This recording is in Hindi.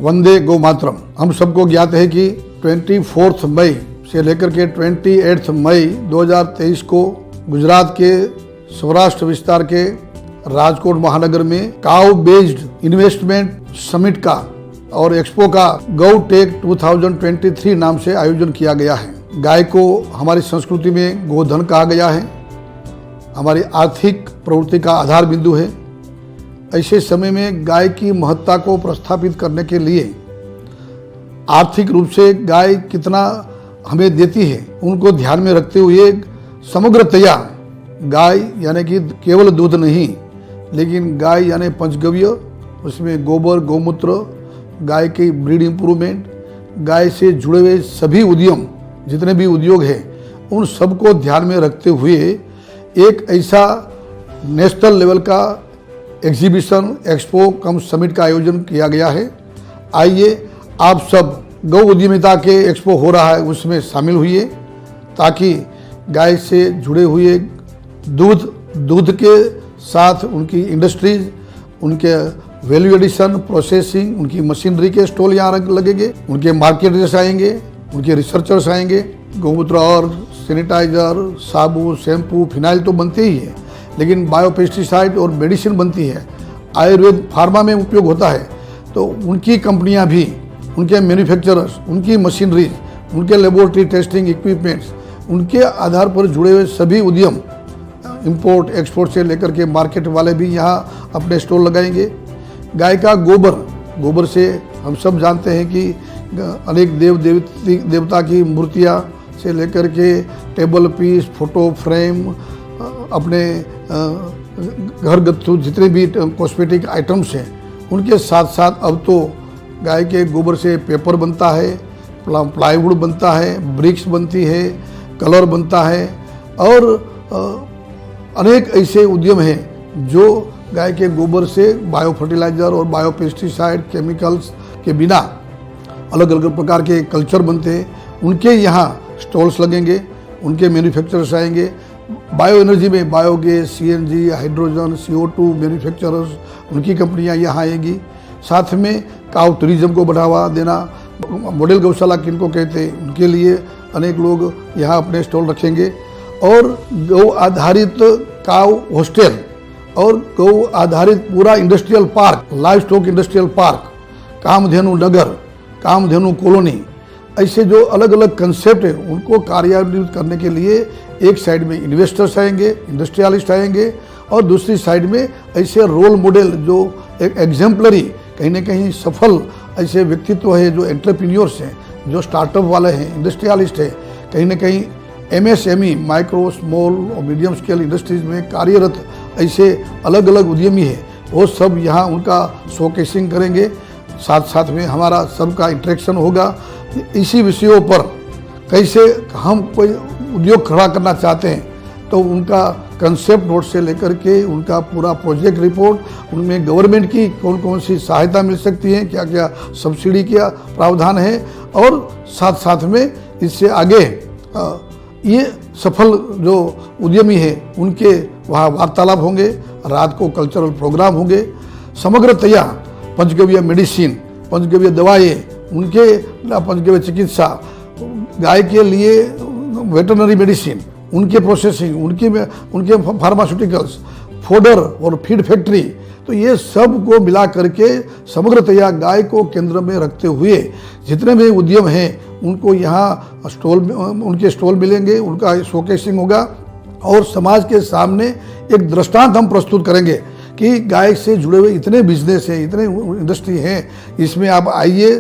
वंदे गौ मातरम। हम सबको ज्ञात है कि 24 मई से लेकर के 28 मई 2023 को गुजरात के सौराष्ट्र विस्तार के राजकोट महानगर में काउ बेस्ड इन्वेस्टमेंट समिट का और एक्सपो का गौ टेक 2023 नाम से आयोजन किया गया है। गाय को हमारी संस्कृति में गोधन कहा गया है, हमारी आर्थिक प्रवृत्ति का आधार बिंदु है। ऐसे समय में गाय की महत्ता को प्रस्थापित करने के लिए आर्थिक रूप से गाय कितना हमें देती है उनको ध्यान में रखते हुए समग्रतया गाय यानी कि केवल दूध नहीं, लेकिन गाय यानी पंचगव्य, उसमें गोबर गौमूत्र, गाय की ब्रीड इम्प्रूवमेंट, गाय से जुड़े हुए सभी उद्यम जितने भी उद्योग हैं उन सबको ध्यान में रखते हुए एक ऐसा नेशनल लेवल का एग्जीबिशन एक्सपो कम समिट का आयोजन किया गया है। आइए आप सब गौ उद्यमिता के एक्सपो हो रहा है उसमें शामिल हुए ताकि गाय से जुड़े हुए दूध के साथ उनकी इंडस्ट्रीज, उनके वैल्यू एडिशन, प्रोसेसिंग, उनकी मशीनरी के स्टॉल यहाँ लगेंगे, उनके मार्केटर्स आएंगे, उनके रिसर्चर्स आएंगे। गौमूत्र और सैनिटाइजर, साबुन, शैम्पू, फिनाइल तो बनते ही है, लेकिन बायोपेस्टिसाइड और मेडिसिन बनती है, आयुर्वेद फार्मा में उपयोग होता है। तो उनकी कंपनियां भी, उनके मैन्युफैक्चरर्स, उनकी मशीनरी, उनके लेबोरेटरी टेस्टिंग इक्विपमेंट्स, उनके आधार पर जुड़े हुए सभी उद्यम इंपोर्ट एक्सपोर्ट से लेकर के मार्केट वाले भी यहाँ अपने स्टॉल लगाएंगे। गाय का गोबर से हम सब जानते हैं कि अनेक देवता की मूर्तियाँ से लेकर के टेबल पीस, फोटो फ्रेम, अपने घरगथ्थू जितने भी कॉस्मेटिक आइटम्स हैं उनके साथ साथ अब तो गाय के गोबर से पेपर बनता है, प्लाईवुड बनता है, ब्रिक्स बनती है, कलर बनता है और अनेक ऐसे उद्यम हैं जो गाय के गोबर से बायो फर्टिलाइज़र और बायो पेस्टिसाइड केमिकल्स के बिना अलग अलग प्रकार के कल्चर बनते हैं। उनके यहाँ स्टॉल्स लगेंगे, उनके मैन्युफैक्चरर्स आएंगे। बायो एनर्जी में biogas, CNG, hydrogen, CO2 manufacturers, उनकी कंपनियाँ यहाँ आएंगी। साथ में काउ टूरिज्म को बढ़ावा देना, मॉडल गौशाला किनको कहते हैं, उनके लिए अनेक लोग यहाँ अपने स्टॉल रखेंगे। और गौ आधारित काउ हॉस्टल और गौ आधारित पूरा industrial park, livestock industrial park, Kamdhenu Nagar, Kamdhenu colony, ऐसे जो अलग अलग कंसेप्ट है उनको कार्यान्वित करने के लिए एक साइड में इन्वेस्टर्स आएंगे, इंडस्ट्रियलिस्ट आएंगे और दूसरी साइड में ऐसे रोल मॉडल जो एक एग्जाम्पलरी कहीं ना कहीं सफल ऐसे व्यक्तित्व है, जो एंटरप्रेन्योर्स हैं, जो स्टार्टअप वाले हैं, इंडस्ट्रियलिस्ट है, कहीं ना कहीं MSME माइक्रो स्मॉल और मीडियम स्केल इंडस्ट्रीज में कार्यरत ऐसे अलग अलग उद्यमी है, वो सब यहाँ उनका शोकेसिंग करेंगे। साथ साथ में हमारा सबका इंटरेक्शन होगा। इसी विषयों पर कैसे हम कोई उद्योग खड़ा करना चाहते हैं तो उनका कंसेप्ट नोट से लेकर के उनका पूरा प्रोजेक्ट रिपोर्ट, उनमें गवर्नमेंट की कौन कौन सी सहायता मिल सकती है, क्या क्या सब्सिडी क्या प्रावधान है, और साथ साथ में इससे आगे ये सफल जो उद्यमी हैं उनके वहाँ वार्तालाप होंगे, रात को कल्चरल प्रोग्राम होंगे। समग्रतया पंचगव्य मेडिसिन, पंचगव्य दवाएं, उनके पंचगव्य चिकित्सा, गाय के लिए वेटरनरी मेडिसिन, उनके प्रोसेसिंग, उनके फार्मास्यूटिकल्स, फोडर और फीड फैक्ट्री, तो ये सब को मिला करके समग्रतया गाय को केंद्र में रखते हुए जितने भी उद्यम हैं उनको यहाँ उनके स्टॉल मिलेंगे, उनका शोकेसिंग होगा और समाज के सामने एक दृष्टांत हम प्रस्तुत करेंगे कि गाय से जुड़े हुए इतने बिजनेस हैं, इतने इंडस्ट्री हैं, इसमें आप आइए।